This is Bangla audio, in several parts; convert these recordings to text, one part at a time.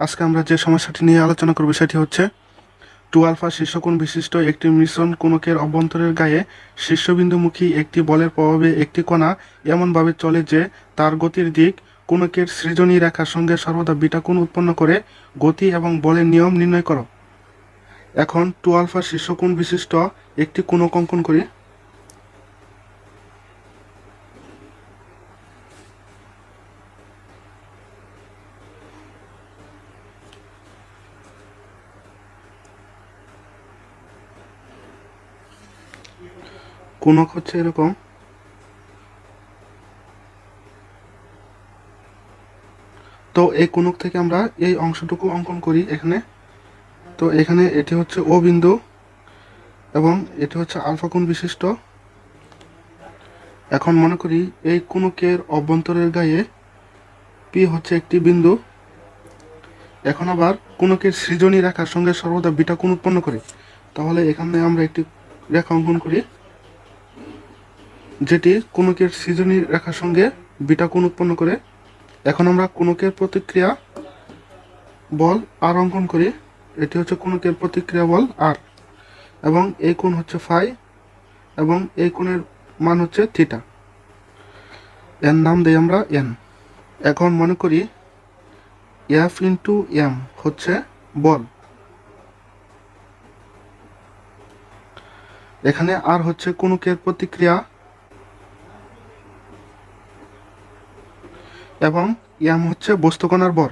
আজকে আমরা যে সমস্যাটি নিয়ে আলোচনা করব সেটি হচ্ছে 2 আলফা শীর্ষকোণ বিশিষ্ট একটি মিশ্রণ কোণকের অভ্যন্তরের গায়ে শীর্ষবিন্দুমুখী একটি বলের প্রভাবে একটি কণা এমনভাবে চলে যে তার গতির দিক কোণকের সৃজনী রেখার সঙ্গে সর্বদা বিটা কোণ উৎপন্ন করে। গতি এবং বলের নিয়ম নির্ণয় করো। এখন 2 আলফা শীর্ষকোণ বিশিষ্ট একটি কোণক অঙ্কন করি। কোণক হচ্ছে এরকম। তো এই কোণক থেকে আমরা এই অংশটুকু অঙ্কন করি এখানে। তো এখানে এটি হচ্ছে ও বিন্দু এবং এটি হচ্ছে আলফা কোণ বিশিষ্ট। এখন মনে করি এই কোণকের অভ্যন্তরের গায়ে পি হচ্ছে একটি বিন্দু। এখন আবার কোণকের সৃজনী রেখার সঙ্গে সর্বদা বিটা কোণ উৎপন্ন করি। তাহলে এখানে আমরা একটি রেখা অঙ্কন করি যেটি কোণকের সৃজনী রেখার সঙ্গে বিটা কোণ উৎপন্ন করে। এখন আমরা কোণকের প্রতিক্রিয়া বল আর অঙ্কন করি। এটি হচ্ছে কোণকের প্রতিক্রিয়া বল আর, এবং এই কোণ হচ্ছে ফাই এবং এই কোণের মান হচ্ছে থিটা। এর নাম দেই আমরা এন। এখন মনে করি এফ ইন্টু এম হচ্ছে বল, এখানে আর হচ্ছে কোণকের প্রতিক্রিয়া এবং এম হচ্ছে বস্তুকণার ভর।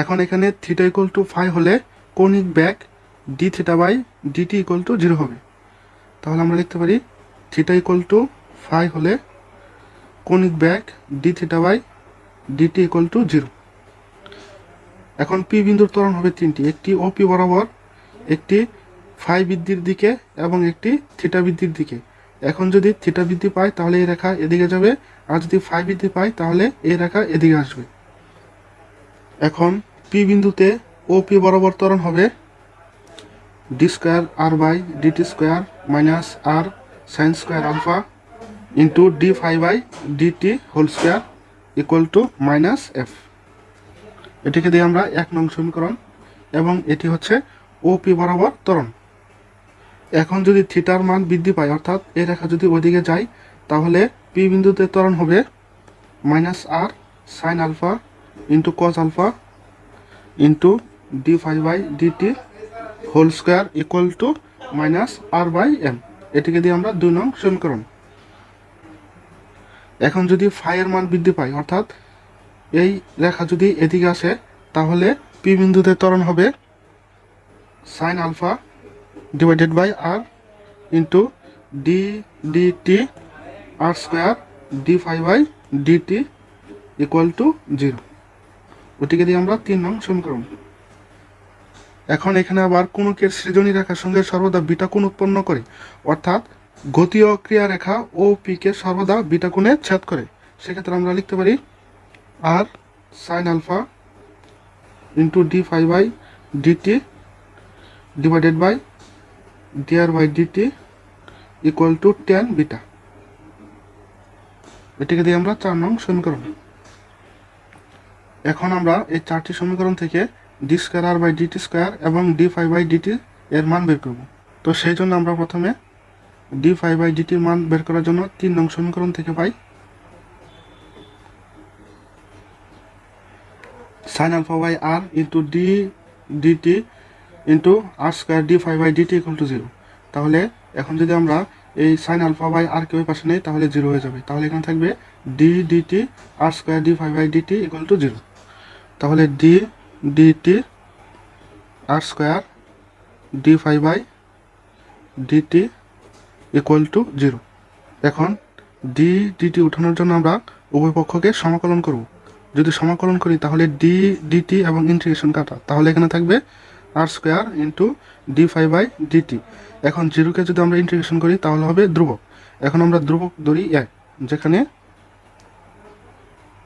এখন এখানে থিটা ইকুয়াল টু ফাই হলে কৌণিক বেগ d theta by dt equal to 0 হবে। তাহলে আমরা লিখতে পারি থিটা ইকুয়াল টু ফাই হলে কৌণিক বেগ d theta by dt equal to 0। এখন পি বিন্দুর ত্বরণ হবে তিনটি, একটি ও পি বরাবর, একটি ফাই বৃদ্ধির দিকে এবং একটি থিটা বৃদ্ধির দিকে। এখন যদি থিটা বৃদ্ধি পায় তাহলে এই রেখা এদিকে যাবে, আর যদি ফাই বৃদ্ধি পায় তাহলে এই রেখা এদিকে আসবে। এখন পি বিন্দুতে ও পি বরাবর ত্বরণ হবে d square r by dt square minus r sine square alpha into D phi by DT whole square equal to minus F. এটিকে দিয়ে আমরা 1 নং সমীকরণ, এবং এটি হচ্ছে ও পি বরাবর ত্বরণ। এখন যদি থিটার মান বৃদ্ধি পায়, অর্থাৎ এই রেখা যদি ওইদিকে যায়, তাহলে পি বিন্দুতে ত্বরণ হবে minus r sine alpha into cos alpha into D phi by DT whole square equal to minus r by m. এটিকে দিয়ে আমরা 2 নং সমীকরণ। এখন যদি ফাইয়ের মান বৃদ্ধি পায়, অর্থাৎ এই রেখা যদি এদিকে আসে, তাহলে পি বিন্দুতে ত্বরণ হবে sine alpha divided by r into d dt r square d phi by dt equal to 0। ওটিকে দিয়ে আমরা 3 নং সমীকরণ। এখন এখানে আবার কোণকের সৃজনী রেখার সঙ্গে সর্বদা বিটা কোণ উৎপন্ন করে, অর্থাৎ গতীয় ক্রিয়া রেখা ও পি কে সর্বদা বিটা কোণে ছেদ করে। সেক্ষেত্রে আমরা লিখতে পারি r sine alpha into D phi by dt divided by dr by dt equal to 10 beta. এটিকে দিয়ে আমরা 4 নং সমীকরণ। এখন আমরা এই 4টি সমীকরণ থেকে d square r by dt square এবং ডি ফাই বাই ডিটি এর মান বের করব। তো সেই জন্য আমরা প্রথমে ডি ফাই বাই ডিটির মান বের করার জন্য 3 নং সমীকরণ থেকে পাই sine alpha by r into d dt into r square d phi by dt equal to 0। তাহলে এখন যদি আমরা এই সাইন আলফা বাই আর কে ওই পাশে নেই, তাহলে 0 হয়ে যাবে। তাহলে এখানে থাকবে d dt r square d phi by dt equal to 0। তাহলে d dt r square d phi by dt equal to 0। এখন ডি ডিটি উঠানোর জন্য আমরা উভয় পক্ষকে সমাকলন করব। যদি সমাকলন করি তাহলে ডি ডিটি এবং ইন্টিগ্রেশন কাটা, তাহলে এখানে থাকবে r square into D phi by dt. এখন 0কে যদি আমরা ইন্টিগ্রেশন করি তাহলে হবে ধ্রুবক। এখন আমরা ধ্রুবক ধরি এ, যেখানে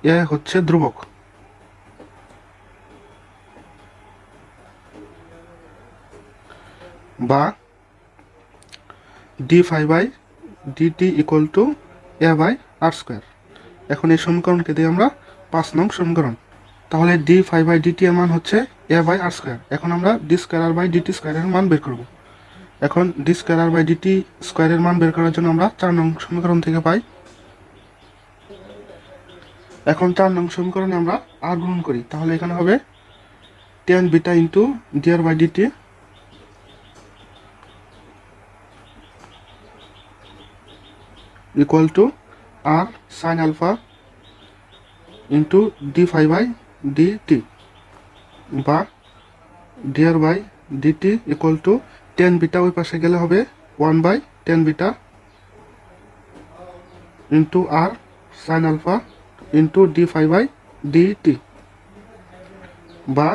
এ হচ্ছে ধ্রুবক। বা d phi by dt equal to A by R square. এখন এই সমীকরণকে দিয়ে আমরা 5 নং সমীকরণ। তাহলে d5/dt এর মান হচ্ছে a/r²। এখন আমরা d²r/dt² এর মান বের করব। এখন d²r/dt² এর মান বের করার জন্য আমরা 4 নং সমীকরণ থেকে পাই। এখন 4 নং সমীকরণে আমরা r গ্রহণ করি, তাহলে এখানে হবে tan beta into dr/dt equal to r sin alpha into d5/dt বা dr/dt equal two tan beta ওই পাশে গেলে হবে 1/tan beta into r sin alpha into d5/dt বা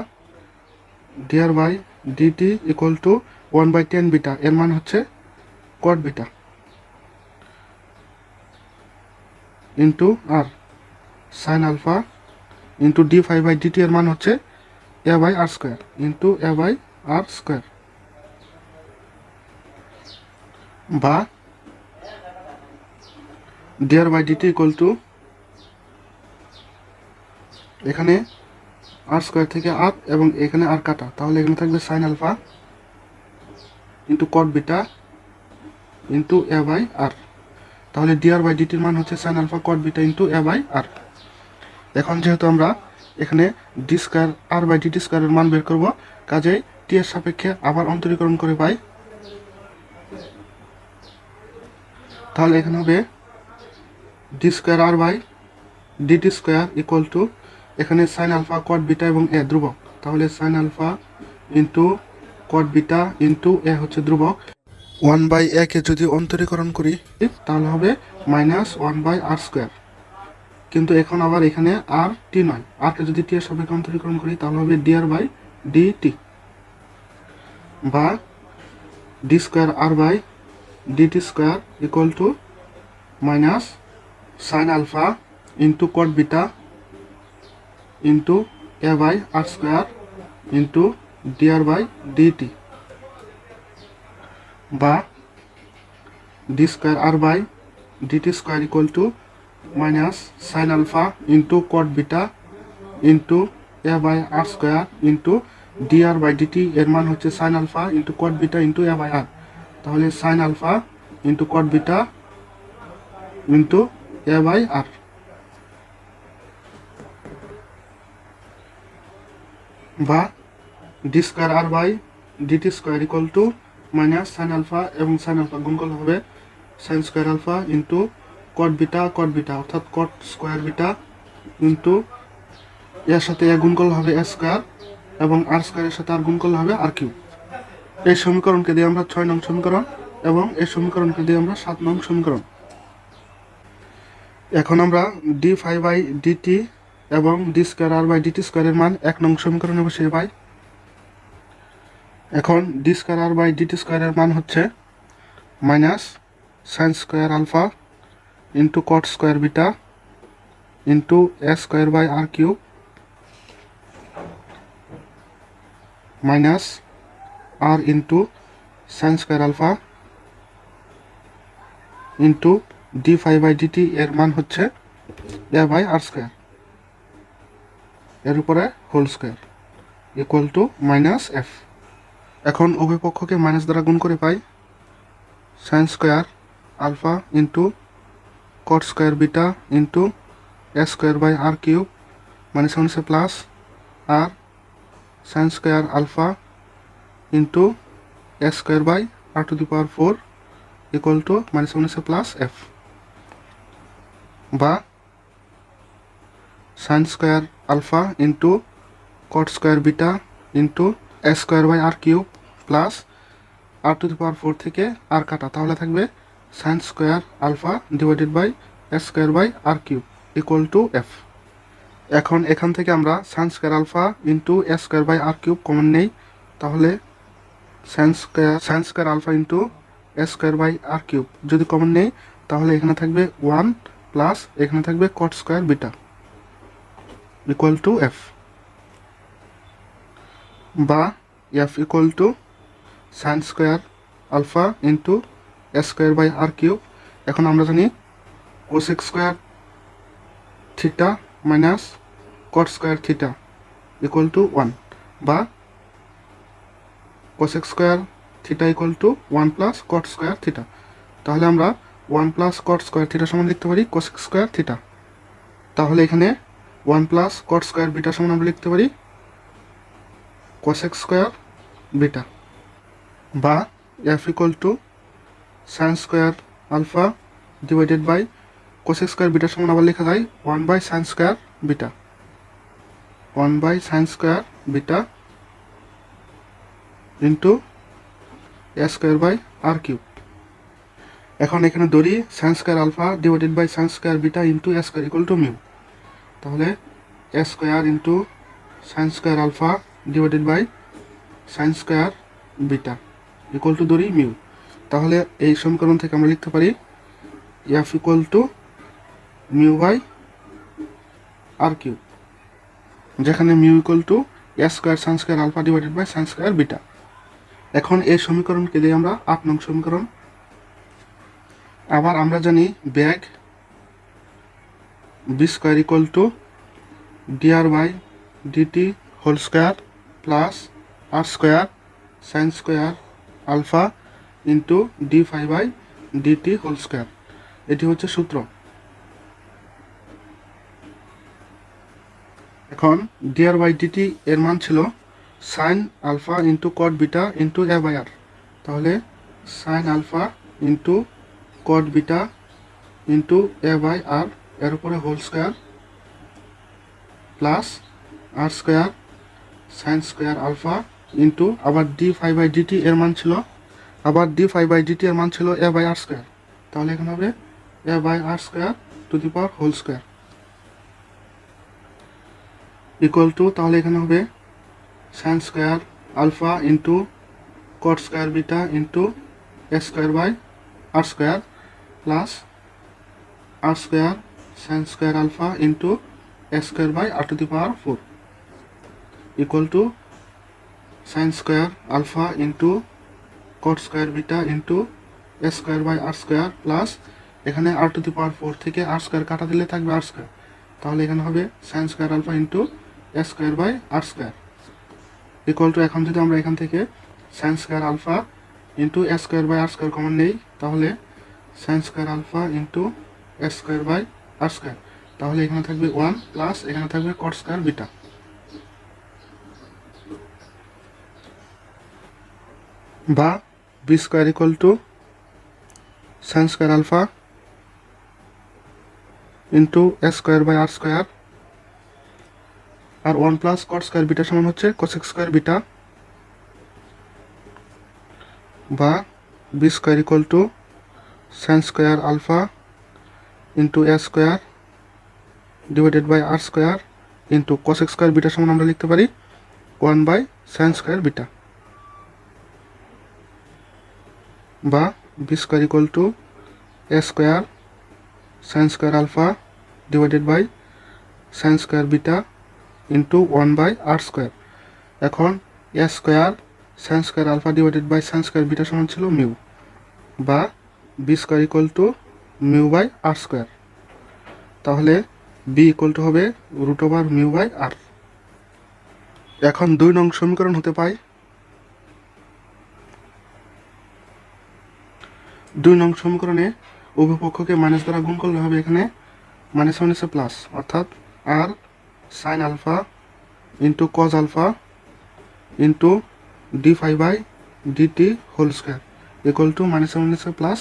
dr/dt equal two 1/tan beta, এর মান হচ্ছে cot beta into r sin alpha into d5/dt এর মান হচ্ছে a/r² ইন্টু a/r² বা dr/dt ইকুয়াল টু এখানে r² থেকে r এবং এখানে r কাটা, তাহলে এখানে থাকবে sin alpha into cot beta into a/r। তাহলে dr/dt এর মান হচ্ছে sin alpha cot beta into a/r। এখন যেহেতু আমরা এখানে d²r/dt² এর মান বের করব, কাজেই t এর সাপেক্ষে আবার অন্তরীকরণ করে পাই। তাহলে এখানে হবে d²r/dt² ইকুয়াল টু এখানে sin আলফা cot বিটা এবং a ধ্রুবক, তাহলে sin alpha into cot beta into a হচ্ছে ধ্রুবক। 1/a কে যদি অন্তরীকরণ করি তাহলে হবে -1/r², কিন্তু এখন আবার এখানে আর টি নয়, আর কে যদি টি এর সাপেক্ষে অন্তরীকরণ করি তাহলে হবে dr/dt বা d²r/dt² equal to minus sin alpha into cot beta into a/r² into dr/dt বা d²r/dt² equal to minus sin alpha into cot beta into a/r² into dr/dt এর মান হচ্ছে sin alpha into cot beta into a/r, তাহলে sin alpha into cot beta into a/r বা d²r/dt² equal to minus sin alpha এবং sin আলফা গুণ করলে হবে sin² alpha into cot beta অর্থাৎ cot স্কোয়ার বিটা ইন্টু এর সাথে এ গুণ করলে হবে a² এবং r² এর সাথে আর গুণ করলে হবে r3। এই সমীকরণকে দিয়ে আমরা 6 নং সমীকরণ এবং এই সমীকরণকে দিয়ে আমরা 7 নং সমীকরণ। এখন আমরা d5/dt এবং d²r/dt² এর মান 1 নং সমীকরণে বসিয়ে পাই। এখন d²r/dt² এর মান হচ্ছে minus sin² alpha into cot square beta into a² minus r into sin² alpha into d5/dt এর মান হচ্ছে a/r², এর উপরে whole square equal to -f। এখন উভয় পক্ষকে মাইনাস দ্বারা গুণ করে পাই sin² alpha into cot square beta into a² মানে হচ্ছে প্লাস আর sin² alpha into a²r⁴ equal to হচ্ছে প্লাস f বা sin² alpha into cot square beta into a² plus r⁴ থেকে আর কাটা, তাহলে থাকবে sin² alpha divided by a² equal to f। এখন এখান থেকে আমরা sin² alpha into a² common নেই, তাহলে sin² আলফা ইন্টু a² যদি কমন নেই তাহলে এখানে থাকবে 1 প্লাস এখানে থাকবে cot square beta equal to f বা f equal to sin² alpha into a²/r3। এখন আমরা জানি cosec² theta minus cot square theta equal to 1 বা cosec square theta equal to 1 plus cot square theta. তাহলে আমরা 1 প্লাস কট স্কোয়ার থিটা সমান লিখতে পারি কোসেক স্কোয়ার থিটা। তাহলে এখানে 1 প্লাস কট স্কোয়ার বিটা সমান আমরা লিখতে পারি কোসেক স্কোয়ার বিটা, বা F equal to sine square alpha divided by cosec square beta সমান আবার লেখা যায় 1 by sine square beta, 1 by sine square beta into A square by R cube. এখন এখানে ধরি sine square alpha divided by sine square beta into A square equal to mu. তাহলে a square into sine square alpha divided by sine square beta equal two ধরি মিউ। তাহলে এই সমীকরণ থেকে আমরা লিখতে পারি F equal to mu by R cube, যেখানে mu equal to a square sine square alpha divided by sine square beta. এখন এই সমীকরণকে দিয়ে আমরা 8 নং সমীকরণ। আবার আমরা জানি ব্যাগ B square equal to DR by DT whole square plus R square sine square alpha into D phi by DT whole square. এটি হচ্ছে সূত্র। এখন ডিআর বাই ডিটি এর মান ছিল sine alpha into cot beta into a by r. তাহলে sine alpha into cot beta into a by r এর উপরে হোল স্কোয়ার প্লাস আর square sine square alpha into আবার ডি ফাই বাই ডিটি এর মান ছিল, আবার ডি ফাই বাই ডিটি এর মান ছিল এ বাই আর স্কোয়ার। তাহলে এখানে হবে a by R square to the power whole square equal to, তাহলে এখানে হবে sine square alpha into cot square beta into A square by R square plus R square sine square alpha into A square by r to the power 4 equal to sine square alpha into cot square beta into A square by R square plus এখানে আর টু দি পাওয়ার 4 থেকে আর স্কোয়ার কাটা দিলে থাকবে আর স্কোয়ার। তাহলে এখানে হবে sine square alpha into A square by R square equal to, এখন যদি আমরা এখান থেকে sine square alpha into A square by R square common নেই, তাহলে sine square alpha into A square by R square. তাহলে এখানে থাকবে 1 প্লাস এখানে থাকবে কট স্কোয়ার বিটা, বা B square equal to sine square alpha into A square by R square আর 1 প্লাস কট স্কোয়ার বিটা সমান হচ্ছে কোসেক স্কোয়ার বিটা, বা B square equal to sine square alpha into A square divided by R square into cosec square beta সমান আমরা লিখতে পারি 1 বাই সাইন স্কোয়ার বিটা, বা B square equal to a square sine square alpha divided by sine square beta into 1 by R square. এখন a square sine square alpha divided by sine square beta সমান ছিল মিউ, বা B square equal to mu by R square. তাহলে বি ইকুয়াল টু হবে root over mu by R. এখন 2 নং সমীকরণ হতে পাই 2 নং সমীকরণে উভয় পক্ষকে মাইনাস দ্বারা গুণ করলে হবে এখানে মাইনাস মাইনাসে প্লাস, অর্থাৎ r sine alpha into cos alpha into D phi by DT whole square equal to minus মাইনাসে প্লাস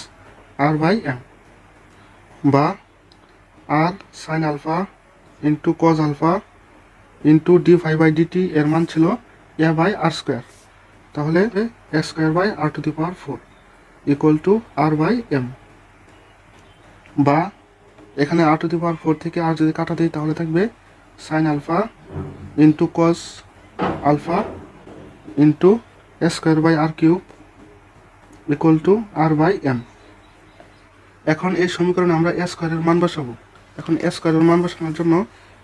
আর বাই এম, বা r sine alpha into cos alpha into D phi by dt এর মান ছিল এ বাই আর স্কোয়ার। তাহলে a square by r to the power 4 equal to R by m, বা এখানে আর টু দি পাওয়ার 4 থেকে আর যদি কাটা দিই তাহলে থাকবে sine alpha into cos alpha into A square by R cube equal to R by M. এখন এই সমীকরণে আমরা এ স্কোয়ারের মান বসাবো। এখন এ স্কোয়ারের মান বসানোর জন্য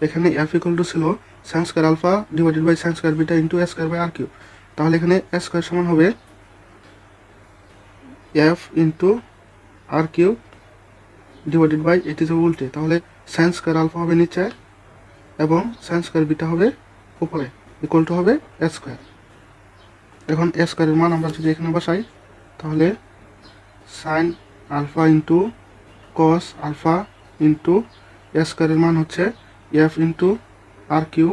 এখানে এফ ইকুয়াল টু ছিল sine square alpha divided by sine square beta into A square by R cube. তাহলে এখানে এ স্কোয়ার সমান হবে F into R cube divided by এটি যে উল্টে, তাহলে সাইন স্কোয়ার আলফা হবে নিচে এবং সাইন স্কোয়ার বিটা হবে উপরে, ইকুয়াল টু হবে এ স্কোয়ার। এখন এ স্কোয়ারের মান আমরা যদি এখানে বসাই, তাহলে sine alpha into cos alpha into a স্কোয়ারের মান হচ্ছে F into r q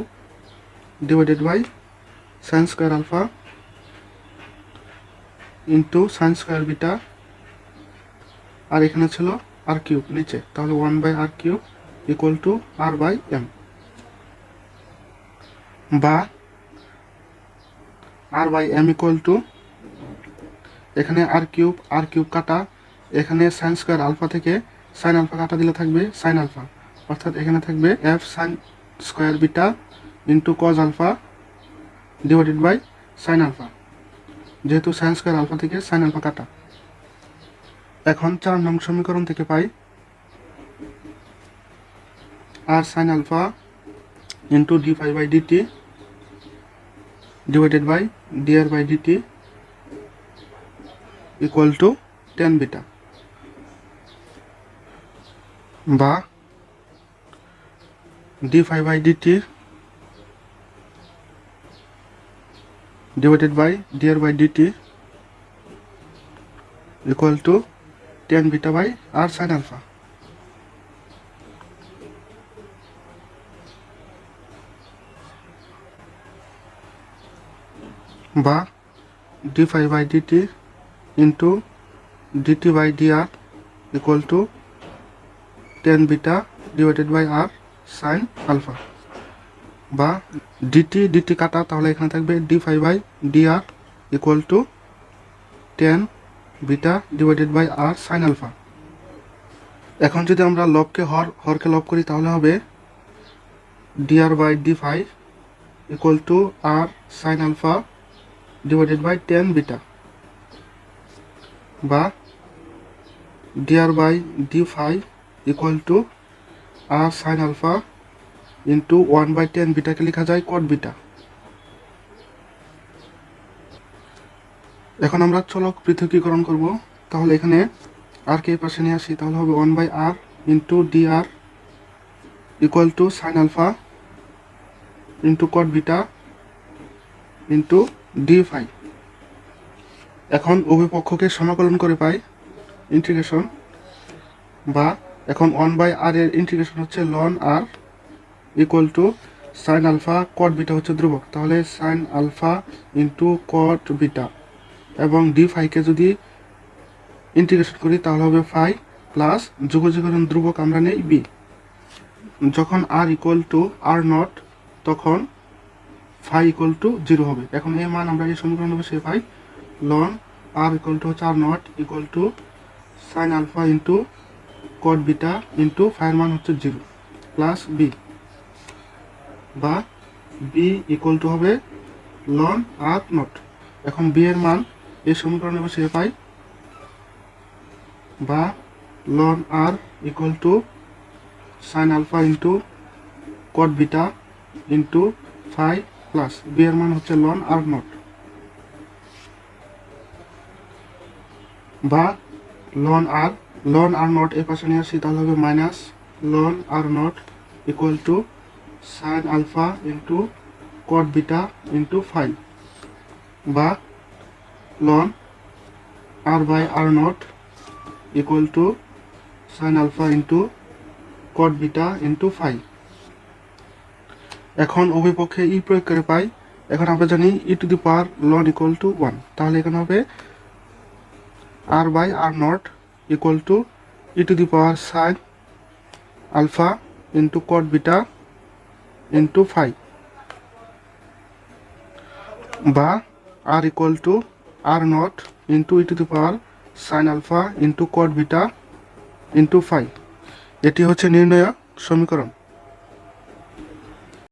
divided by sine square alpha into sine square beta, আর এখানে ছিল আর কিউব নিচে, তাহলে 1/r cube equal two r/m, বা r/m ইকুয়াল টু, এখানে আর কিউব কাটা, এখানে সাইন স্কোয়ার আলফা থেকে সাইন আলফা কাটা দিলে থাকবে সাইন আলফা, অর্থাৎ এখানে থাকবে F sine square beta into cos alpha divided by sine alpha, যেহেতু সাইন স্কোয়ার আলফা থেকে সাইন আলফা কাটা। এখন 4 নং সমীকরণ থেকে পাই r sine alpha into D phi by dt divided by dr by dt equal to tan beta, বা d phi by dt divided by dr by dt equal to tan beta by r sine alpha, বা d phi by dt into dt by dr equal to tan beta divided by r sine alpha, বা ডিটি কাটা, তাহলে এখানে থাকবে d phi by dr equal to tan beta divided by r sine alpha. এখন যদি আমরা লবকে হরকে লব করি, তাহলে হবে dr by d phi equal to R sine alpha divided by tan beta, বা dr by d phi equal to R sine alpha into 1/10 বিটাকে লেখা যায় কট বিটা। এখন আমরা চলক পৃথকীকরণ করব, তাহলে এখানে আর কে পাশে নিয়ে আসি, তাহলে হবে 1/r into DR equal to sine alpha into cot beta into D phi. এখন উভয় পক্ষকে সমাকলন করে পাই ইন্টিগ্রেশন, বা এখন 1/r এর ইন্টিগ্রেশন হচ্ছে ln R equal to sine alpha cot beta হচ্ছে ধ্রুবক, তাহলে sine alpha into cot beta, এবং ডি ফাইকে যদি ইন্টিগ্রেশন করি তাহলে হবে ফাই প্লাস যুগযুগের ধ্রুবক আমরা নেই বি। যখন r equal to r naught, তখন ফাই ইকুয়াল টু 0 হবে। এখন এই মান আমরা এই সমীকরণ বসে পাই লন আর ইকুয়াল টু হচ্ছে r naught equal to sine alpha into cot beta into ফাইয়ের মান হচ্ছে 0 প্লাস বি, বা বি ইকুয়াল টু হবে লন আর নট। এখন বি এর মান এই সমীকরণে বসে পাই, বা ln R equal to sine alpha into cot beta into phi plus b এর মান হচ্ছে লন আর নট, বা লন আর নট এর পাশে নিয়ে আসি, তাহলে হবে minus ln r naught equal to sine alpha into cot beta into phi, বা ln r by r naught equal to sine alpha into cot beta into phi. এখন উভয় পক্ষে ই প্রয়োগ করে পাই, এখন আমরা জানি e to the power ln equal to 1, তাহলে এখানে হবে r by r naught equal to e to the power sine alpha into cot beta into phi, বা r equal to r naught into e to the power sine alpha into cot beta into phi. এটি হচ্ছে নির্ণয় সমীকরণ।